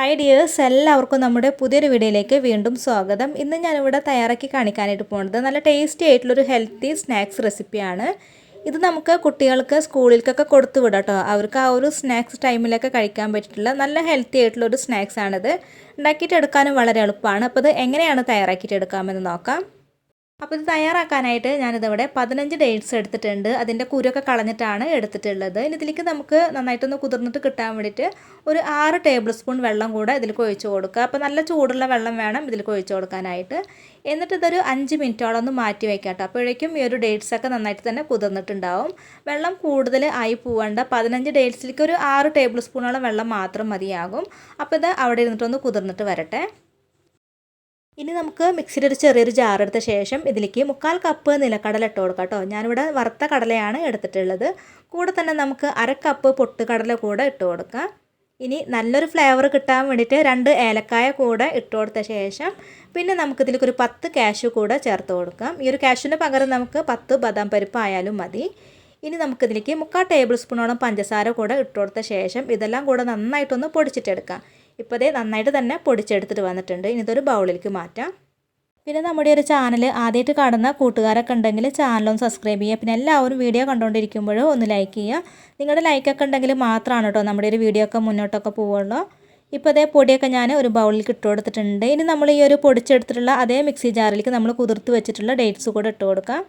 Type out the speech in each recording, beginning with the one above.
Hi dears, എല്ലാവർക്കും നമ്മുടെ പുതിയൊരു വീഡിയോയിലേക്ക് വീണ്ടും സ്വാഗതം. ഇന്ന് ഞാനിവിടെ തയ്യാറാക്കി കാണിക്കാനായിട്ട് പോകുന്നത് നല്ല ടേസ്റ്റി ആയിട്ടുള്ളൊരു ഹെൽത്തി സ്നാക്സ് റെസിപ്പിയാണ്. ഇത് നമുക്ക് കുട്ടികൾക്ക് സ്കൂളിലേക്കൊക്കെ കൊടുത്തു വിടാം കേട്ടോ. അവർക്ക് ആ ഒരു സ്നാക്സ് ടൈമിലൊക്കെ കഴിക്കാൻ പറ്റിയിട്ടുള്ള നല്ല ഹെൽത്തി ആയിട്ടുള്ളൊരു സ്നാക്സ് ആണിത്. ഉണ്ടാക്കിയിട്ട് എടുക്കാനും വളരെ എളുപ്പമാണ്. അപ്പോൾ ഇത് എങ്ങനെയാണ് തയ്യാറാക്കിയിട്ട് എടുക്കാമെന്ന് നോക്കാം. അപ്പോൾ ഇത് തയ്യാറാക്കാനായിട്ട് ഞാനിതിവിടെ 15 ഡേറ്റ്സ് എടുത്തിട്ടുണ്ട്. അതിൻ്റെ കുരൊക്കെ കളഞ്ഞിട്ടാണ് എടുത്തിട്ടുള്ളത്. ഇനി ഇതിലേക്ക് നമുക്ക് നന്നായിട്ടൊന്ന് കുതിർന്നിട്ട് കിട്ടാൻ വേണ്ടിയിട്ട് ഒരു 6 ടേബിൾ സ്പൂൺ വെള്ളം കൂടെ ഇതിലേക്ക് ഒഴിച്ച് കൊടുക്കുക. അപ്പോൾ നല്ല ചൂടുള്ള വെള്ളം വേണം ഇതിലേക്ക് ഒഴിച്ച് കൊടുക്കാനായിട്ട്. എന്നിട്ട് ഇതൊരു 5 മിനിറ്റോളം ഒന്ന് മാറ്റി വയ്ക്കാം കേട്ടോ. അപ്പോഴേക്കും ഈ ഒരു ഡേറ്റ്സൊക്കെ നന്നായിട്ട് തന്നെ കുതിർന്നിട്ടുണ്ടാവും. വെള്ളം കൂടുതൽ ആയി പോവേണ്ട. 15 ഡേറ്റ്സിലേക്ക് ഒരു 6 ടേബിൾ സ്പൂണോളം വെള്ളം മാത്രം മതിയാകും. അപ്പോൾ ഇത് അവിടെ ഇരുന്നിട്ടൊന്ന് കുതിർന്നിട്ട് വരട്ടെ. ഇനി നമുക്ക് മിക്സിയിൽ ഒരു ചെറിയൊരു ജാർ എടുത്ത ശേഷം ഇതിലേക്ക് 1/4 കപ്പ് നിലക്കടല ഇട്ട് കൊടുക്കാം കേട്ടോ. ഞാനിവിടെ വറുത്ത കടലയാണ് എടുത്തിട്ടുള്ളത്. കൂടെ തന്നെ നമുക്ക് 1/2 കപ്പ് പൊട്ടുകടല കൂടെ ഇട്ട് കൊടുക്കാം. ഇനി നല്ലൊരു ഫ്ലേവർ കിട്ടാൻ വേണ്ടിയിട്ട് 2 ഏലക്കായ കൂടെ ഇട്ട് കൊടുത്ത ശേഷം പിന്നെ നമുക്കിതിലേക്ക് ഒരു 10 കാഷ്യൂ കൂടെ ചേർത്ത് കൊടുക്കാം. ഈ ഒരു കാഷ്യൂവിന് പകരം നമുക്ക് 10 ബദാം പരിപ്പ് ആയാലും മതി. ഇനി നമുക്കിതിലേക്ക് 3/4 ടേബിൾ സ്പൂണോളം പഞ്ചസാര കൂടെ ഇട്ട് കൊടുത്ത ശേഷം ഇതെല്ലാം കൂടെ നന്നായിട്ടൊന്ന് പൊടിച്ചിട്ടെടുക്കാം. ഇപ്പോൾ അതേ നന്നായിട്ട് തന്നെ പൊടിച്ചെടുത്തിട്ട് വന്നിട്ടുണ്ട്. ഇനി ഇതൊരു ബൗളിലേക്ക് മാറ്റാം. പിന്നെ നമ്മുടെ ഒരു ചാനൽ ആദ്യമായിട്ട് കാണുന്ന കൂട്ടുകാരൊക്കെ ഉണ്ടെങ്കിൽ ചാനലൊന്ന് സബ്സ്ക്രൈബ് ചെയ്യുക. പിന്നെ എല്ലാവരും വീഡിയോ കണ്ടുകൊണ്ടിരിക്കുമ്പോഴും ഒന്ന് ലൈക്ക് ചെയ്യുക. നിങ്ങളുടെ ലൈക്കൊക്കെ ഉണ്ടെങ്കിൽ മാത്രമാണ് കേട്ടോ നമ്മുടെ ഒരു വീഡിയോ ഒക്കെ മുന്നോട്ടൊക്കെ പോവുള്ളൂ. ഇപ്പോൾ അതേ പൊടിയൊക്കെ ഞാൻ ഒരു ബൗളിലേക്ക് ഇട്ട് കൊടുത്തിട്ടുണ്ട്. ഇനി നമ്മൾ ഈ ഒരു പൊടിച്ചെടുത്തിട്ടുള്ള അതേ മിക്സി ജാറിലേക്ക് നമ്മൾ കുതിർത്ത് വെച്ചിട്ടുള്ള ഡേറ്റ്സ് കൂടെ ഇട്ട് കൊടുക്കാം.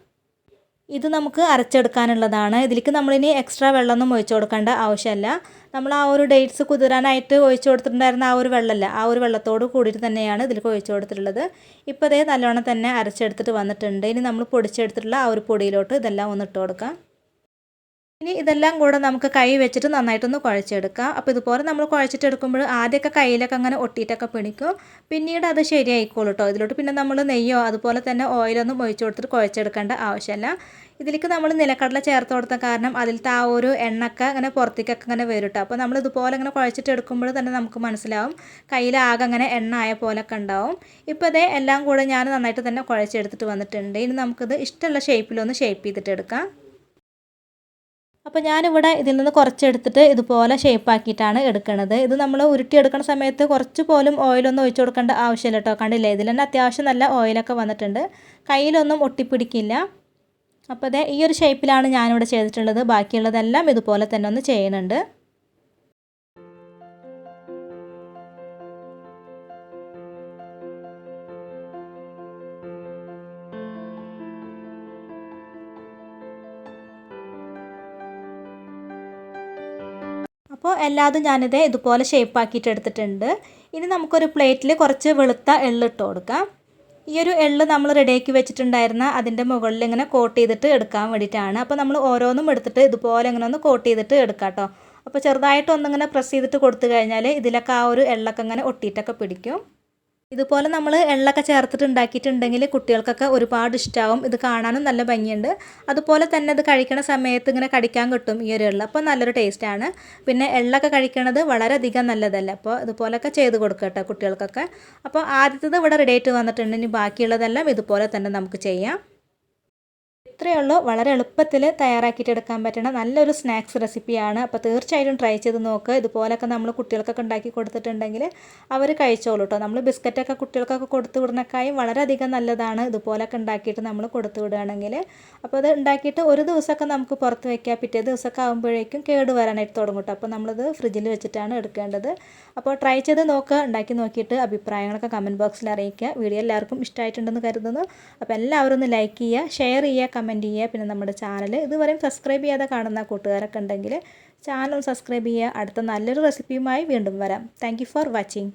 ഇത് നമുക്ക് അരച്ചെടുക്കാനുള്ളതാണ്. ഇതിലേക്ക് നമ്മളിനി എക്സ്ട്രാ വെള്ളമൊന്നും ഒഴിച്ചു കൊടുക്കേണ്ട ആവശ്യമില്ല. നമ്മൾ ആ ഒരു ഡേറ്റ്സ് കുതിരാനായിട്ട് ഒഴിച്ചു കൊടുത്തിട്ടുണ്ടായിരുന്ന ആ ഒരു വെള്ളമല്ല, ആ ഒരു വെള്ളത്തോട് കൂടിയിട്ട് തന്നെയാണ് ഇതിലേക്ക് ഒഴിച്ചു കൊടുത്തിട്ടുള്ളത്. ഇപ്പോൾ അതേ നല്ലോണം തന്നെ അരച്ചെടുത്തിട്ട് വന്നിട്ടുണ്ട്. ഇനി നമ്മൾ പൊടിച്ചെടുത്തിട്ടുള്ള ആ ഒരു പൊടിയിലോട്ട് ഇതെല്ലാം ഒന്ന് ഇട്ട് കൊടുക്കാം. ഇനി ഇതെല്ലാം കൂടെ നമുക്ക് കൈ വെച്ചിട്ട് നന്നായിട്ടൊന്ന് കുഴച്ചെടുക്കാം. അപ്പോൾ ഇതുപോലെ നമ്മൾ കുഴച്ചിട്ടെടുക്കുമ്പോൾ ആദ്യമൊക്കെ കയ്യിലൊക്കെ അങ്ങനെ ഒട്ടിയിട്ടൊക്കെ പിടിക്കും. പിന്നീട് അത് ശരിയായിക്കോളൂ കേട്ടോ. ഇതിലോട്ട് പിന്നെ നമ്മൾ നെയ്യോ അതുപോലെ തന്നെ ഓയിലൊന്നും ഒഴിച്ചു കൊടുത്തിട്ട് കുഴച്ചെടുക്കേണ്ട ആവശ്യമില്ല. ഇതിലേക്ക് നമ്മൾ നിലക്കടല ചേർത്ത് കൊടുത്ത കാരണം അതിലത്തെ ആ ഒരു എണ്ണയൊക്കെ അങ്ങനെ പുറത്തേക്കൊക്കെ അങ്ങനെ വരും കേട്ടോ. അപ്പോൾ നമ്മൾ ഇതുപോലെ ഇങ്ങനെ കുഴച്ചിട്ടെടുക്കുമ്പോൾ തന്നെ നമുക്ക് മനസ്സിലാവും കയ്യിലാകെ അങ്ങനെ എണ്ണ ആയ പോലൊക്കെ ഉണ്ടാവും. ഇപ്പോൾ അതേ എല്ലാം കൂടെ ഞാൻ നന്നായിട്ട് തന്നെ കുഴച്ചെടുത്തിട്ട് വന്നിട്ടുണ്ട്. ഇനി നമുക്കിത് ഇഷ്ടമുള്ള ഷേപ്പിലൊന്ന് ഷേപ്പ് ചെയ്തിട്ട് എടുക്കാം. അപ്പോൾ ഞാനിവിടെ ഇതിൽ നിന്ന് കുറച്ചെടുത്തിട്ട് ഇതുപോലെ ഷേപ്പാക്കിയിട്ടാണ് എടുക്കുന്നത്. ഇത് നമ്മൾ ഉരുട്ടിയെടുക്കുന്ന സമയത്ത് കുറച്ച് പോലും ഓയിലൊന്നും ഒഴിച്ചു കൊടുക്കേണ്ട ആവശ്യമില്ല കേട്ടോ. കണ്ടില്ലേ, ഇതിൽ തന്നെ അത്യാവശ്യം നല്ല ഓയിലൊക്കെ വന്നിട്ടുണ്ട്. കയ്യിലൊന്നും ഒട്ടിപ്പിടിക്കില്ല. അപ്പോൾ അതേ ഈ ഒരു ഷേപ്പിലാണ് ഞാനിവിടെ ചെയ്തിട്ടുള്ളത്. ബാക്കിയുള്ളതെല്ലാം ഇതുപോലെ തന്നെ ഒന്ന് ചെയ്യുന്നുണ്ട്. അപ്പോൾ എല്ലാതും ഞാനിത് ഇതുപോലെ ഷേപ്പാക്കിയിട്ട് എടുത്തിട്ടുണ്ട്. ഇനി നമുക്കൊരു പ്ലേറ്റിൽ കുറച്ച് വെളുത്ത എള്ളിട്ട് കൊടുക്കാം. ഈ ഒരു എള്ള് നമ്മൾ റെഡിയാക്കി വെച്ചിട്ടുണ്ടായിരുന്ന അതിൻ്റെ മുകളിൽ ഇങ്ങനെ കോട്ട് ചെയ്തിട്ട് എടുക്കാൻ വേണ്ടിയിട്ടാണ്. അപ്പോൾ നമ്മൾ ഓരോന്നും എടുത്തിട്ട് ഇതുപോലെ ഇങ്ങനെ ഒന്ന് കോട്ട് ചെയ്തിട്ട് എടുക്കാം കേട്ടോ. അപ്പോൾ ചെറുതായിട്ടൊന്നിങ്ങനെ പ്രസ് ചെയ്തിട്ട് കൊടുത്തു കഴിഞ്ഞാൽ ഇതിലൊക്കെ ആ ഒരു എള്ളൊക്കെ ഇങ്ങനെ ഒട്ടിയിട്ടൊക്കെ പിടിക്കും. ഇതുപോലെ നമ്മൾ എള്ളൊക്കെ ചേർത്തിട്ട് ഉണ്ടാക്കിയിട്ടുണ്ടെങ്കിൽ കുട്ടികൾക്കൊക്കെ ഒരുപാട് ഇഷ്ടമാവും. ഇത് കാണാനും നല്ല ഭംഗിയുണ്ട്. അതുപോലെ തന്നെ ഇത് കഴിക്കണ സമയത്ത് ഇങ്ങനെ കടിക്കാൻ കിട്ടും ഈ ഒരു എള്ള. അപ്പോൾ നല്ലൊരു ടേസ്റ്റാണ്. പിന്നെ എള്ളൊക്കെ കഴിക്കണത് വളരെയധികം നല്ലതല്ല. അപ്പോൾ ഇതുപോലെയൊക്കെ ചെയ്ത് കൊടുക്കുക കേട്ടോ കുട്ടികൾക്കൊക്കെ. അപ്പോൾ ആദ്യത്തേത് ഇവിടെ റെഡി ആയിട്ട് വന്നിട്ടുണ്ട്. ഇനി ബാക്കിയുള്ളതെല്ലാം ഇതുപോലെ തന്നെ നമുക്ക് ചെയ്യാം. ഇത്രയേ ഉള്ളൂ. വളരെ എളുപ്പത്തിൽ തയ്യാറാക്കിയിട്ട് എടുക്കാൻ പറ്റുന്ന നല്ലൊരു സ്നാക്സ് റെസിപ്പിയാണ്. അപ്പോൾ തീർച്ചയായിട്ടും ട്രൈ ചെയ്ത് നോക്കുക. ഇതുപോലൊക്കെ നമ്മൾ കുട്ടികൾക്കൊക്കെ ഉണ്ടാക്കി കൊടുത്തിട്ടുണ്ടെങ്കിൽ അവർ കഴിച്ചോളൂ കേട്ടോ. നമ്മൾ ബിസ്ക്കറ്റൊക്കെ കുട്ടികൾക്കൊക്കെ കൊടുത്തു വിടുന്നതിനേക്കാളും വളരെയധികം നല്ലതാണ് ഇതുപോലൊക്കെ ഉണ്ടാക്കിയിട്ട് നമ്മൾ കൊടുത്തു വിടുകയാണെങ്കിൽ. അപ്പോൾ അത് ഉണ്ടാക്കിയിട്ട് ഒരു ദിവസമൊക്കെ നമുക്ക് പുറത്ത് വയ്ക്കാം. പിറ്റേ ദിവസമൊക്കെ ആകുമ്പോഴേക്കും കേട് വരാനായിട്ട് തുടങ്ങും കേട്ടോ. അപ്പോൾ നമ്മളിത് ഫ്രിഡ്ജിൽ വെച്ചിട്ടാണ് എടുക്കേണ്ടത്. അപ്പോൾ ട്രൈ ചെയ്ത് നോക്കുക. ഉണ്ടാക്കി നോക്കിയിട്ട് അഭിപ്രായങ്ങളൊക്കെ കമൻറ്റ് ബോക്സിൽ അറിയിക്കുക. വീഡിയോ എല്ലാവർക്കും ഇഷ്ടമായിട്ടുണ്ടെന്ന് കരുതുന്നു. അപ്പോൾ എല്ലാവരും ഒന്ന് ലൈക്ക് ചെയ്യുക, ഷെയർ ചെയ്യുക, കമൻറ്റ് ചെയ്യുക. പിന്നെ നമ്മുടെ ചാനൽ ഇതുവരെയും സബ്സ്ക്രൈബ് ചെയ്യാതെ കാണുന്ന കൂട്ടുകാരൊക്കെ ഉണ്ടെങ്കിൽ ചാനൽ സബ്സ്ക്രൈബ് ചെയ്യുക. അടുത്ത നല്ലൊരു റെസിപ്പിയുമായി വീണ്ടും വരാം. Thank you for watching.